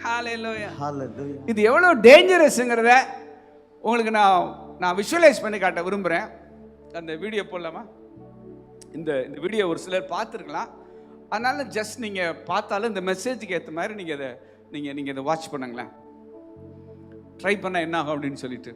ஹalleluya. Hallelujah. இது எவ்வளவு டேஞ்சரஸ்ங்கறத உங்களுக்கு நான் விஷுவலைஸ் பண்ணி காட்ட விரும்புறேன். அந்த வீடியோ போடலாமா? இந்த வீடியோ ஒரு சிலர் பார்த்துருக்கலாம். அதனால ஜஸ்ட் நீங்க பார்த்தாலும் இந்த மெசேஜுக்கு ஏற்ற மாதிரி நீங்க இதை வாட்ச் பண்ணுங்களேன். ட்ரை பண்ண என்ன ஆகும் அப்படின்னு சொல்லிட்டு.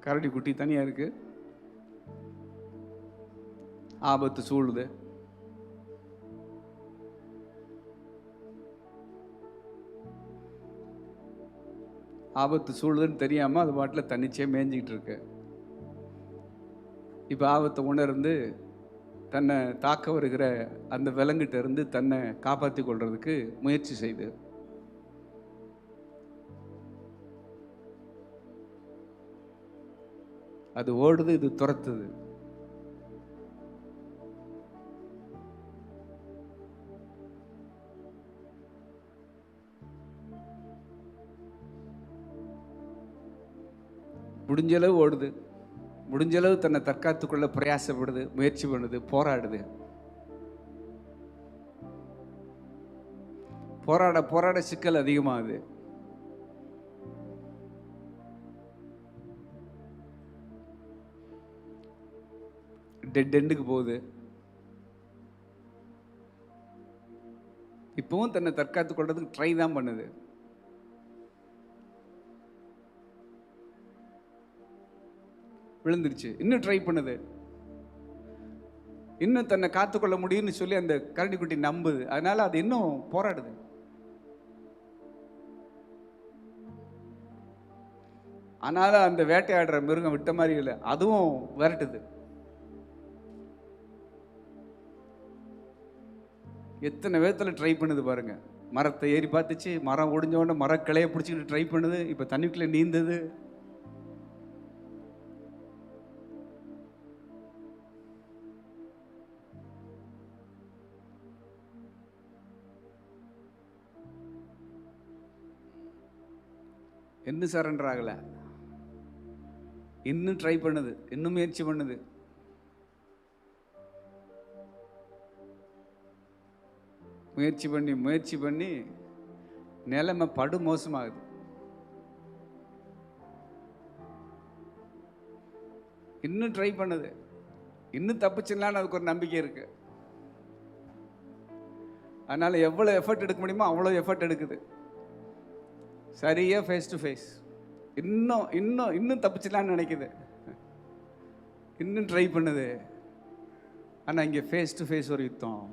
கரடி குட்டி தனியா இருக்கு, ஆபத்து சூழுது. ஆபத்து சூழுதுன்னு தெரியாம அது பாட்டில் தனிச்சே மேய்ஞ்சிக்கிட்டு இருக்கு. இப்போ ஆபத்தை உணர்ந்து தன்னை தாக்க வருகிற அந்த விலங்கிட்ட இருந்து தன்னை காப்பாற்றி கொள்றதுக்கு முயற்சி செய்து அது ஓடுது, இது துரத்துது. முடிஞ்சளவு ஓடுது, முடிஞ்சளவு தன்னை தற்காத்துக்குள்ள பிரயாசப்படுது, முயற்சி பண்ணுது, போராடுது. போராட போராட சிக்கல் அதிகமாகுது. டெட் எண்டுக்கு போகுது. இப்பவும் தன்னை தற்காத்து கொள்றதுக்கு ட்ரை தான் பண்ணுது. விழுந்துருச்சு, இன்னும் ட்ரை பண்ணுது, இன்னும் தன்னை காத்துக்கொள்ள முடியும்னு சொல்லி அந்த கரடிக்குட்டி நம்புது. அதனால அது இன்னும் போராடுது. ஆனாலும் அந்த வேட்டையாடுற மிருகம் விட்ட மாதிரி இல்லை, அதுவும் விரட்டுது. எத்தனை விதத்தில் ட்ரை பண்ணுது பாருங்க. மரத்தை ஏறி பார்த்துச்சு, மரம் ஒடிஞ்ச உடனே மரக்கிளையை பிடிச்சிக்கிட்டு ட்ரை பண்ணுது. இப்போ தண்ணிக்குள்ளே நீந்தது. இன்னும் சரண்டர் ஆகலை, இன்னும் ட்ரை பண்ணுது, இன்னும் முயற்சி பண்ணுது. முயற்சி பண்ணி நிலைமை படு மோசமாகுது. இன்னும் ட்ரை பண்ணுது, இன்னும் தப்பிச்சிடலான்னு அதுக்கு ஒரு நம்பிக்கை இருக்கு. அதனால எவ்வளோ எஃபர்ட் எடுக்க முடியுமோ அவ்வளோ எஃபர்ட் எடுக்குது. சரியா ஃபேஸ் டு ஃபேஸ். இன்னும் இன்னும் இன்னும் தப்பிச்சிடலான்னு நினைக்குது, இன்னும் ட்ரை பண்ணுது. ஆனால் இங்கே ஃபேஸ் டு ஃபேஸ் ஒரு யுத்தம்.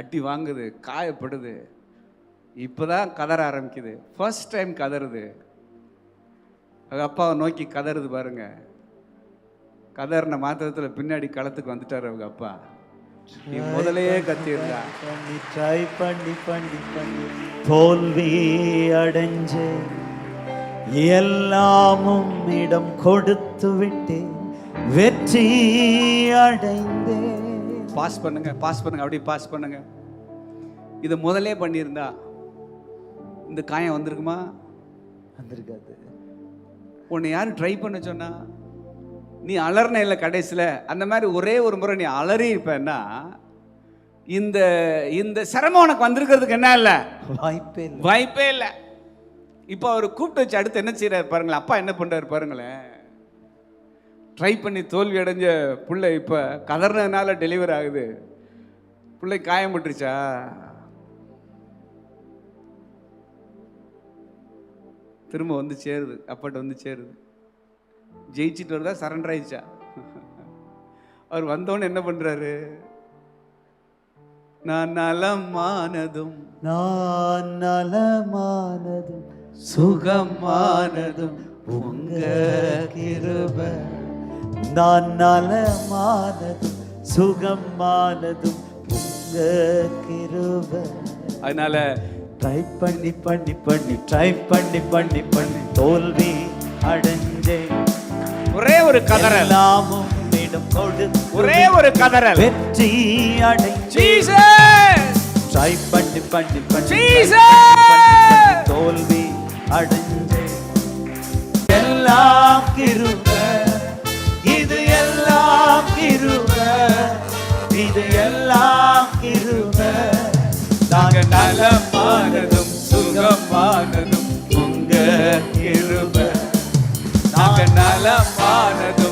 அடி வாங்குது, காயப்படுது, இப்போதான் கதற ஆரம்பிக்குது. ஃபர்ஸ்ட் டைம் கதறுது. அது அப்பாவை நோக்கி கதறுது பாருங்க. கதறின மாத்திரத்தில் பின்னாடி களத்துக்கு வந்துட்டார் அவங்க அப்பா. நீ முதலையே கத்திருந்தா. ட்ரை பண்ணி பண்ணி பண்ணி தோல்வி அடைஞ்சு எல்லாமும் இடம் கொடுத்து விட்டு வெற்றி அடைந்தே. பாஸ் பண்ணுங்க, அப்படியே பாஸ் பண்ணுங்க. இதை முதலே பண்ணியிருந்தா இந்த காயம் வந்திருக்குமா? வந்திருக்காது. உன்னை யாரும் ட்ரை பண்ண சொன்னா? நீ அலர்ன இல்லை கடைசியில். அந்த மாதிரி ஒரே ஒரு முறை நீ அலறி இருப்பேன்னா இந்த இந்த சிரமம் உனக்கு வந்திருக்கிறதுக்கு என்ன இல்லை? வாய்ப்பே இல்லை. இப்போ அவர் கூப்பிட்டு வச்சு அடுத்து என்ன செய்யறாரு பாருங்களேன். அப்பா என்ன பண்றாரு பாருங்களேன். ட்ரை பண்ணி தோல்வி அடைஞ்ச பிள்ளை இப்போ கதறினதுனால டெலிவரி ஆகுது. பிள்ளை காயம் பட்டுருச்சா? திரும்ப வந்து சேருது, அப்பாட்ட வந்து சேருது. ஜெயிச்சுட்டு வருதா, சரண்டர் ஆயிடுச்சா? அவர் வந்தோன்னு என்ன பண்றாரு? நான் நலமானதும் சுகமானதும் உங்க கிருபை. நான் நலமானதும் சுகமானதும் உங்க கிருபை. அதனால ட்ரை பண்ணி பண்ணி பண்ணி ட்ரை பண்ணி பண்ணி பண்ணி தோல்வி அடைஞ்சேன். ஒரே ஒரு கதறல், எல்லாமும் இடம் கொடு. ஒரே ஒரு கதறல், வெற்றி அடைஞ்சேன். ஜீசஸ் ட்ரை பண்ணி பண்ணி பண்ணி Jesus! தோல்வி அடைஞ்சே. எல்லாம் கிருபை, இது எல்லாம் கிருபை, இது எல்லாம் கிருபை. நாங்க நலமானதும் சுகமானதும் உங்க கிருபை. நாங்க நலமானதும்